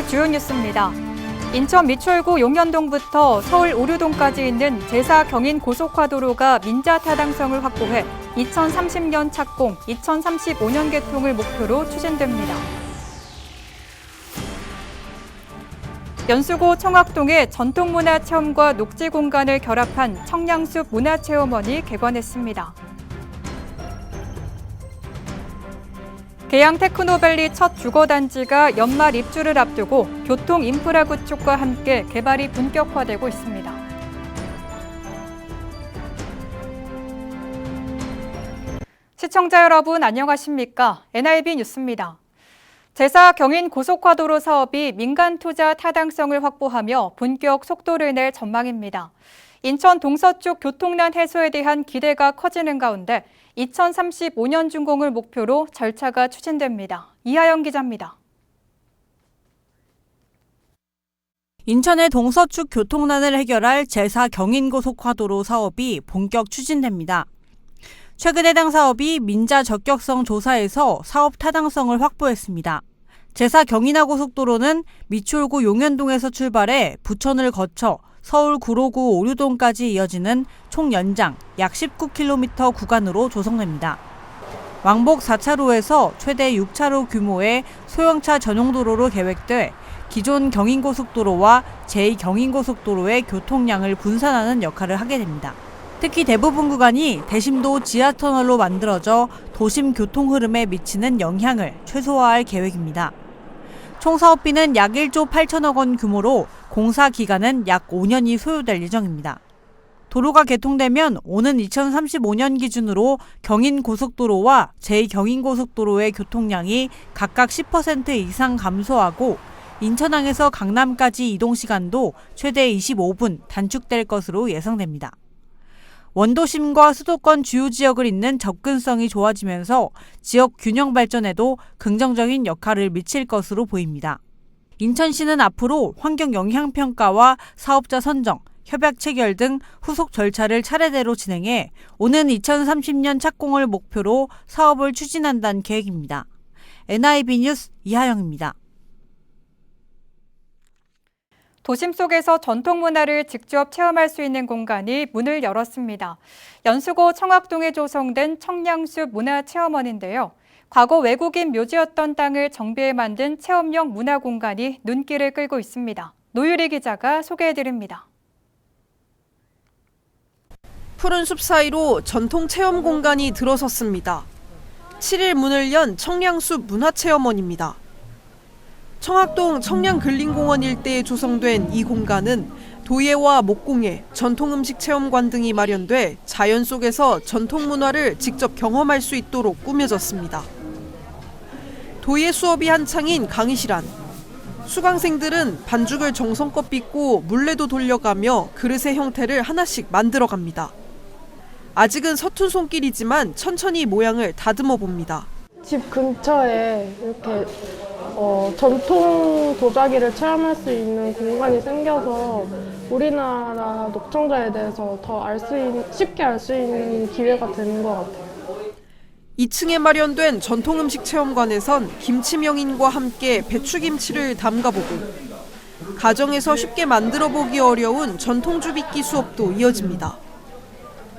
오늘 주요 뉴스입니다. 인천 미추홀구 용현동부터 서울 오류동까지 있는 제사 경인 고속화도로가 민자 타당성을 확보해 2030년 착공, 2035년 개통을 목표로 추진됩니다. 연수구 청학동에 전통문화체험과 녹지공간을 결합한 청량숲 문화체험원이 개관했습니다. 계양 테크노밸리 첫 주거단지가 연말 입주를 앞두고 교통 인프라 구축과 함께 개발이 본격화되고 있습니다. 시청자 여러분 안녕하십니까? NIB 뉴스입니다. 제사 경인 고속화도로 사업이 민간 투자 타당성을 확보하며 본격 속도를 낼 전망입니다. 인천 동서쪽 교통난 해소에 대한 기대가 커지는 가운데 2035년 준공을 목표로 절차가 추진됩니다. 이하영 기자입니다. 인천의 동서축 교통난을 해결할 제사 경인고속화도로 사업이 본격 추진됩니다. 최근 해당 사업이 민자 적격성 조사에서 사업 타당성을 확보했습니다. 제사 경인하고속도로는 미추홀구 용현동에서 출발해 부천을 거쳐 서울 구로구 오류동까지 이어지는 총 연장 약 19km 구간으로 조성됩니다. 왕복 4차로에서 최대 6차로 규모의 소형차 전용도로로 계획돼 기존 경인고속도로와 제2경인고속도로의 교통량을 분산하는 역할을 하게 됩니다. 특히 대부분 구간이 대심도 지하터널로 만들어져 도심 교통 흐름에 미치는 영향을 최소화할 계획입니다. 총 사업비는 약 1조 8천억 원 규모로 공사 기간은 약 5년이 소요될 예정입니다. 도로가 개통되면 오는 2035년 기준으로 경인고속도로와 제2경인고속도로의 교통량이 각각 10% 이상 감소하고 인천항에서 강남까지 이동 시간도 최대 25분 단축될 것으로 예상됩니다. 원도심과 수도권 주요 지역을 잇는 접근성이 좋아지면서 지역 균형 발전에도 긍정적인 역할을 미칠 것으로 보입니다. 인천시는 앞으로 환경 영향 평가와 사업자 선정, 협약 체결 등 후속 절차를 차례대로 진행해 오는 2030년 착공을 목표로 사업을 추진한다는 계획입니다. NIB 뉴스 이하영입니다. 도심 속에서 전통 문화를 직접 체험할 수 있는 공간이 문을 열었습니다. 연수구 청학동에 조성된 청량숲 문화체험원인데요. 과거 외국인 묘지였던 땅을 정비해 만든 체험형 문화공간이 눈길을 끌고 있습니다. 노유리 기자가 소개해드립니다. 푸른 숲 사이로 전통 체험 공간이 들어섰습니다. 7일 문을 연 청량숲 문화체험원입니다. 청학동 청량근린공원 일대에 조성된 이 공간은 도예와 목공예, 전통음식 체험관 등이 마련돼 자연 속에서 전통 문화를 직접 경험할 수 있도록 꾸며졌습니다. 도예 수업이 한창인 강의실 안. 수강생들은 반죽을 정성껏 빚고 물레도 돌려가며 그릇의 형태를 하나씩 만들어갑니다. 아직은 서툰 손길이지만 천천히 모양을 다듬어 봅니다. 집 근처에 이렇게 전통 도자기를 체험할 수 있는 공간이 생겨서 우리나라 녹청자에 대해서 더 쉽게 알 수 있는 기회가 되는 것 같아요. 2층에 마련된 전통음식 체험관에선 김치 명인과 함께 배추김치를 담가보고 가정에서 쉽게 만들어보기 어려운 전통주빚기 수업도 이어집니다.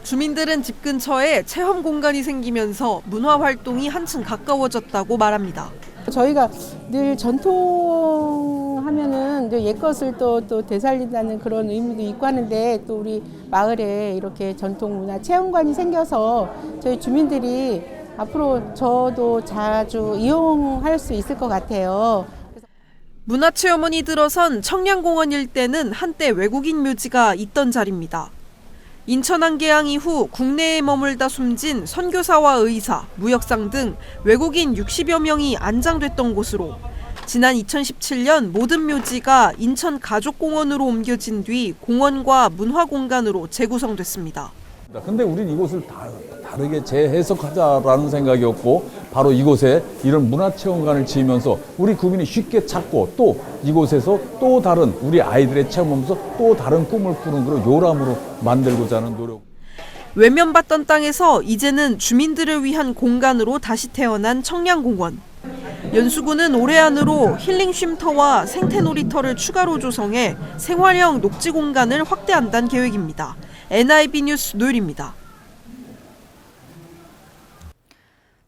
주민들은 집 근처에 체험 공간이 생기면서 문화 활동이 한층 가까워졌다고 말합니다. 저희가 늘 전통하면은 옛것을 또 되살린다는 그런 의미도 있고 하는데 또 우리 마을에 이렇게 전통문화 체험관이 생겨서 저희 주민들이 앞으로 저도 자주 이용할 수 있을 것 같아요. 문화체험원이 들어선 청량공원 일대는 한때 외국인 묘지가 있던 자리입니다. 인천항 개항 이후 국내에 머물다 숨진 선교사와 의사, 무역상 등 외국인 60여 명이 안장됐던 곳으로 지난 2017년 모든 묘지가 인천 가족공원으로 옮겨진 뒤 공원과 문화공간으로 재구성됐습니다. 근데 우린 이곳을 다르게 재해석하자라는 생각이었고 바로 이곳에 이런 문화체험관을 지으면서 우리 구민이 쉽게 찾고 또 이곳에서 또 다른 우리 아이들의 체험하면서 또 다른 꿈을 꾸는 그런 요람으로 만들고자 하는 노력. 외면받던 땅에서 이제는 주민들을 위한 공간으로 다시 태어난 청량공원. 연수구는 올해 안으로 힐링 쉼터와 생태 놀이터를 추가로 조성해 생활형 녹지 공간을 확대한다는 계획입니다. NIB 뉴스 노율입니다.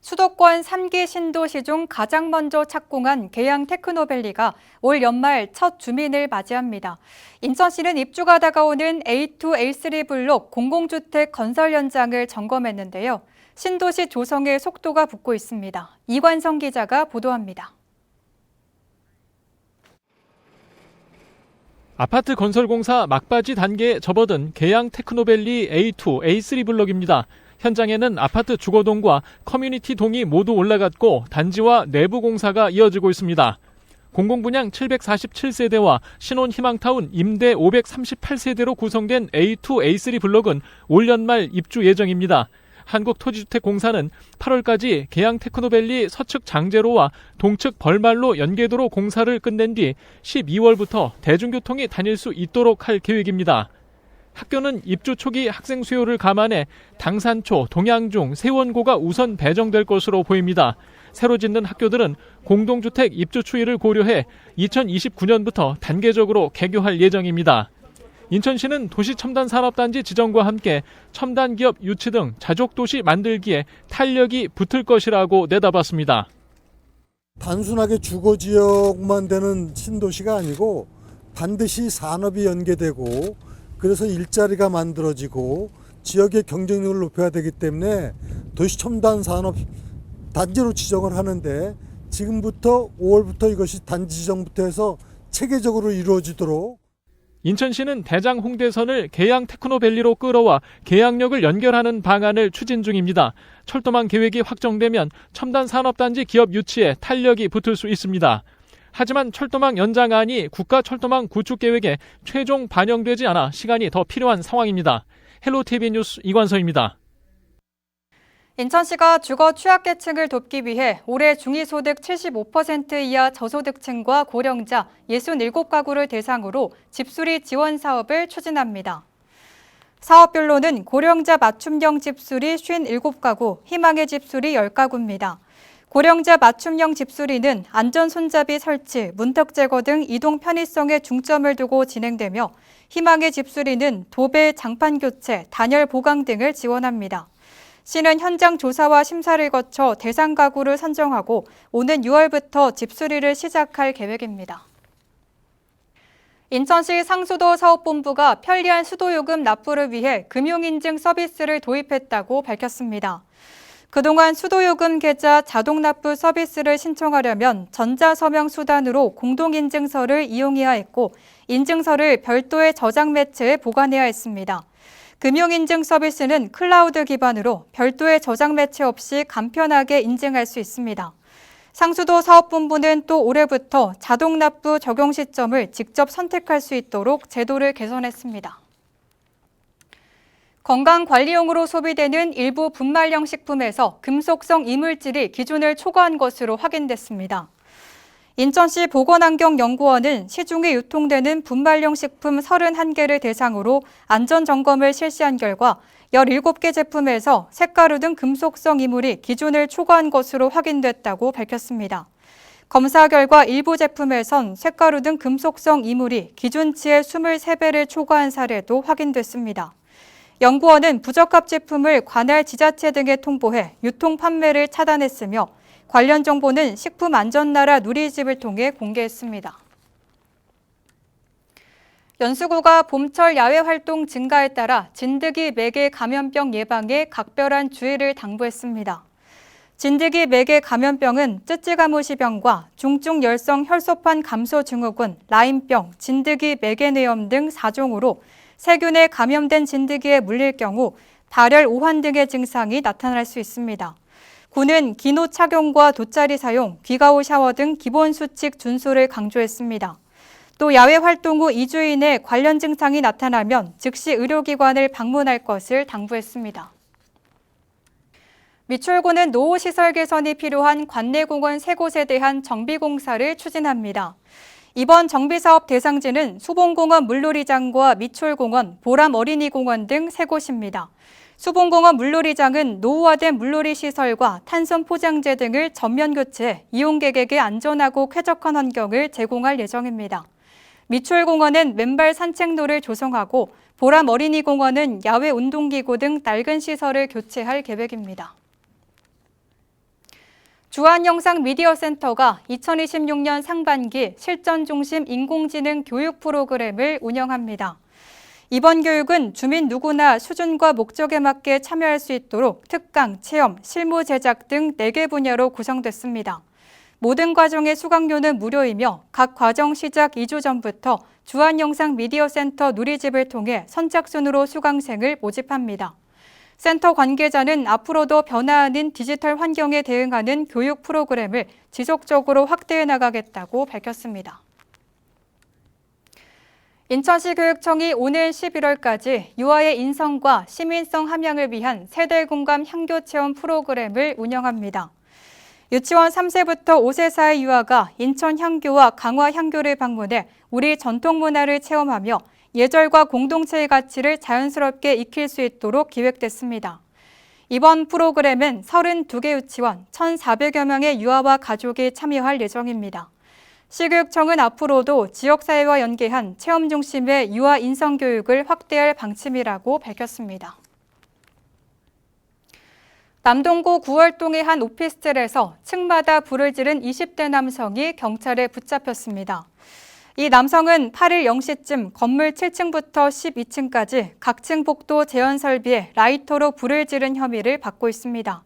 수도권 3기 신도시 중 가장 먼저 착공한 계양 테크노밸리가 올 연말 첫 주민을 맞이합니다. 인천시는 입주가 다가오는 A2, A3 블록 공공주택 건설 현장을 점검했는데요. 신도시 조성의 속도가 붙고 있습니다. 이관성 기자가 보도합니다. 아파트 건설 공사 막바지 단계에 접어든 계양 테크노밸리 A2, A3 블록입니다. 현장에는 아파트 주거동과 커뮤니티 동이 모두 올라갔고 단지와 내부 공사가 이어지고 있습니다. 공공분양 747세대와 신혼 희망타운 임대 538세대로 구성된 A2, A3 블록은 올 연말 입주 예정입니다. 한국토지주택공사는 8월까지 계양 테크노밸리 서측 장제로와 동측 벌말로 연계도로 공사를 끝낸 뒤 12월부터 대중교통이 다닐 수 있도록 할 계획입니다. 학교는 입주 초기 학생 수요를 감안해 당산초, 동양중, 세원고가 우선 배정될 것으로 보입니다. 새로 짓는 학교들은 공동주택 입주 추이를 고려해 2029년부터 단계적으로 개교할 예정입니다. 인천시는 도시첨단산업단지 지정과 함께 첨단기업 유치 등 자족도시 만들기에 탄력이 붙을 것이라고 내다봤습니다. 단순하게 주거지역만 되는 신도시가 아니고 반드시 산업이 연계되고 그래서 일자리가 만들어지고 지역의 경쟁력을 높여야 되기 때문에 도시첨단산업 단지로 지정을 하는데 지금부터 5월부터 이것이 단지 지정부터 해서 체계적으로 이루어지도록 인천시는 대장 홍대선을 계양 테크노밸리로 끌어와 계양역을 연결하는 방안을 추진 중입니다. 철도망 계획이 확정되면 첨단 산업단지 기업 유치에 탄력이 붙을 수 있습니다. 하지만 철도망 연장안이 국가철도망 구축 계획에 최종 반영되지 않아 시간이 더 필요한 상황입니다. 헬로티비 뉴스 이관서입니다. 인천시가 주거 취약계층을 돕기 위해 올해 중위소득 75% 이하 저소득층과 고령자 67가구를 대상으로 집수리 지원 사업을 추진합니다. 사업별로는 고령자 맞춤형 집수리 57가구, 희망의 집수리 10가구입니다. 고령자 맞춤형 집수리는 안전 손잡이 설치, 문턱 제거 등 이동 편의성에 중점을 두고 진행되며 희망의 집수리는 도배, 장판 교체, 단열 보강 등을 지원합니다. 시는 현장 조사와 심사를 거쳐 대상 가구를 선정하고 오는 6월부터 집수리를 시작할 계획입니다. 인천시 상수도 사업본부가 편리한 수도요금 납부를 위해 금융인증 서비스를 도입했다고 밝혔습니다. 그동안 수도요금 계좌 자동납부 서비스를 신청하려면 전자서명 수단으로 공동인증서를 이용해야 했고 인증서를 별도의 저장 매체에 보관해야 했습니다. 금융인증 서비스는 클라우드 기반으로 별도의 저장 매체 없이 간편하게 인증할 수 있습니다. 상수도 사업본부는 또 올해부터 자동납부 적용 시점을 직접 선택할 수 있도록 제도를 개선했습니다. 건강관리용으로 소비되는 일부 분말형 식품에서 금속성 이물질이 기준을 초과한 것으로 확인됐습니다. 인천시 보건환경연구원은 시중에 유통되는 분말형 식품 31개를 대상으로 안전점검을 실시한 결과 17개 제품에서 색가루 등 금속성 이물이 기준을 초과한 것으로 확인됐다고 밝혔습니다. 검사 결과 일부 제품에선 색가루 등 금속성 이물이 기준치의 23배를 초과한 사례도 확인됐습니다. 연구원은 부적합 제품을 관할 지자체 등에 통보해 유통 판매를 차단했으며 관련 정보는 식품안전나라 누리집을 통해 공개했습니다. 연수구가 봄철 야외 활동 증가에 따라 진드기 매개 감염병 예방에 각별한 주의를 당부했습니다. 진드기 매개 감염병은 쯔쯔가무시병과 중증 열성 혈소판 감소 증후군, 라임병, 진드기 매개내염 등 4종으로 세균에 감염된 진드기에 물릴 경우 발열, 오한 등의 증상이 나타날 수 있습니다. 구는 기노 착용과 돗자리 사용, 귀가후 샤워 등 기본 수칙 준수를 강조했습니다. 또 야외 활동 후 2주 이내 관련 증상이 나타나면 즉시 의료기관을 방문할 것을 당부했습니다. 미추홀구는 노후시설 개선이 필요한 관내공원 3곳에 대한 정비공사를 추진합니다. 이번 정비사업 대상지는 수봉공원 물놀이장과 미추홀공원, 보람 어린이공원 등 3곳입니다. 수봉공원 물놀이장은 노후화된 물놀이 시설과 탄성 포장재 등을 전면 교체해 이용객에게 안전하고 쾌적한 환경을 제공할 예정입니다. 미추홀공원은 맨발 산책로를 조성하고 보람 어린이공원은 야외 운동기구 등 낡은 시설을 교체할 계획입니다. 주한영상미디어센터가 2026년 상반기 실전중심 인공지능 교육 프로그램을 운영합니다. 이번 교육은 주민 누구나 수준과 목적에 맞게 참여할 수 있도록 특강, 체험, 실무 제작 등 4개 분야로 구성됐습니다. 모든 과정의 수강료는 무료이며 각 과정 시작 2주 전부터 주한영상미디어센터 누리집을 통해 선착순으로 수강생을 모집합니다. 센터 관계자는 앞으로도 변화하는 디지털 환경에 대응하는 교육 프로그램을 지속적으로 확대해 나가겠다고 밝혔습니다. 인천시 교육청이 오늘 11월까지 유아의 인성과 시민성 함양을 위한 세대 공감 향교 체험 프로그램을 운영합니다. 유치원 3세부터 5세 사이 유아가 인천 향교와 강화 향교를 방문해 우리 전통 문화를 체험하며 예절과 공동체의 가치를 자연스럽게 익힐 수 있도록 기획됐습니다. 이번 프로그램은 32개 유치원 1,400여 명의 유아와 가족이 참여할 예정입니다. 시교육청은 앞으로도 지역사회와 연계한 체험 중심의 유아 인성교육을 확대할 방침이라고 밝혔습니다. 남동구 구월동의 한 오피스텔에서 층마다 불을 지른 20대 남성이 경찰에 붙잡혔습니다. 이 남성은 8일 0시쯤 건물 7층부터 12층까지 각층 복도 제한 설비에 라이터로 불을 지른 혐의를 받고 있습니다.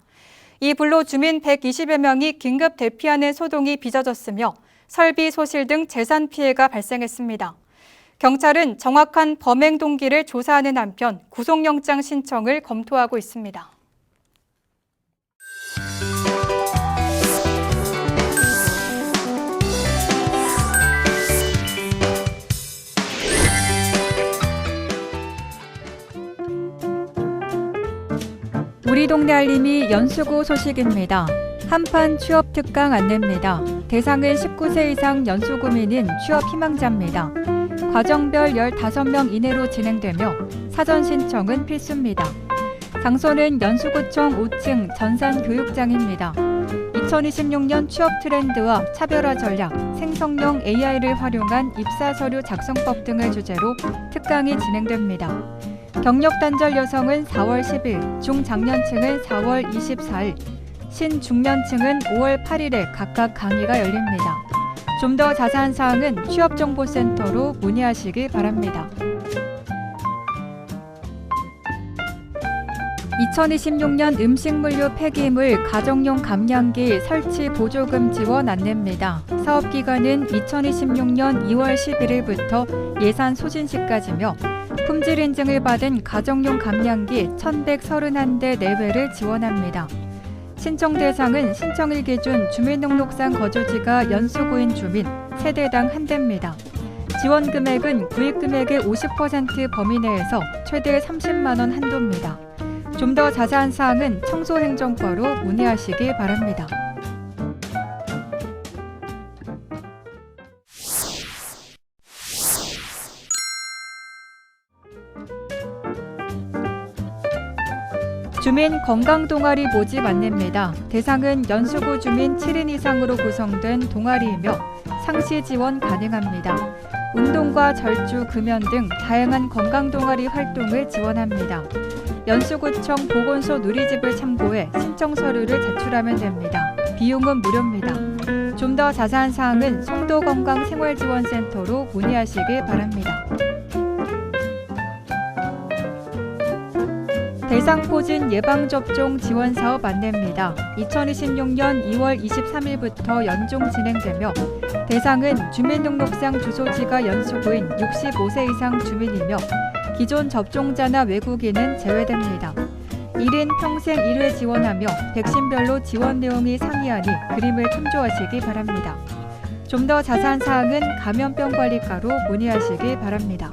이 불로 주민 120여 명이 긴급 대피하는 소동이 빚어졌으며 설비 소실 등 재산 피해가 발생했습니다. 경찰은 정확한 범행 동기를 조사하는 한편 구속영장 신청을 검토하고 있습니다. 우리 동네 알림이 연수구 소식입니다. 한판 취업 특강 안내입니다. 대상은 19세 이상 연수구민인 취업 희망자입니다. 과정별 15명 이내로 진행되며 사전 신청은 필수입니다. 장소는 연수구청 5층 전산교육장입니다. 2026년 취업 트렌드와 차별화 전략, 생성형 AI를 활용한 입사서류 작성법 등을 주제로 특강이 진행됩니다. 경력 단절 여성은 4월 10일, 중장년층은 4월 24일, 신중년층은 5월 8일에 각각 강의가 열립니다. 좀 더 자세한 사항은 취업정보센터로 문의하시기 바랍니다. 2026년 음식물류 폐기물 가정용 감량기 설치 보조금 지원 안내입니다. 사업기간은 2026년 2월 11일부터 예산 소진시까지며 품질 인증을 받은 가정용 감량기 1,131대 내외를 지원합니다. 신청 대상은 신청일 기준 주민등록상 거주지가 연수구인 주민 세대당 1대입니다. 지원 금액은 구입 금액의 50% 범위 내에서 최대 30만 원 한도입니다. 좀 더 자세한 사항은 청소행정과로 문의하시기 바랍니다. 주민 건강동아리 모집 안내입니다. 대상은 연수구 주민 7인 이상으로 구성된 동아리이며 상시 지원 가능합니다. 운동과 절주, 금연 등 다양한 건강동아리 활동을 지원합니다. 연수구청 보건소 누리집을 참고해 신청 서류를 제출하면 됩니다. 비용은 무료입니다. 좀 더 자세한 사항은 송도건강생활지원센터로 문의하시기 바랍니다. 대상포진 예방접종 지원사업 안내입니다. 2026년 2월 23일부터 연중 진행되며 대상은 주민등록상 주소지가 연수구인 65세 이상 주민이며 기존 접종자나 외국인은 제외됩니다. 1인 평생 1회 지원하며 백신별로 지원 내용이 상이하니 그림을 참조하시기 바랍니다. 좀 더 자세한 사항은 감염병관리과로 문의하시기 바랍니다.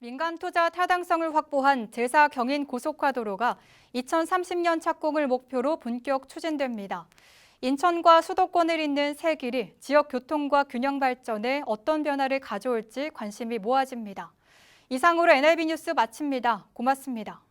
민간 투자 타당성을 확보한 제사 경인 고속화도로가 2030년 착공을 목표로 본격 추진됩니다. 인천과 수도권을 잇는 새 길이 지역 교통과 균형 발전에 어떤 변화를 가져올지 관심이 모아집니다. 이상으로 NIB 뉴스 마칩니다. 고맙습니다.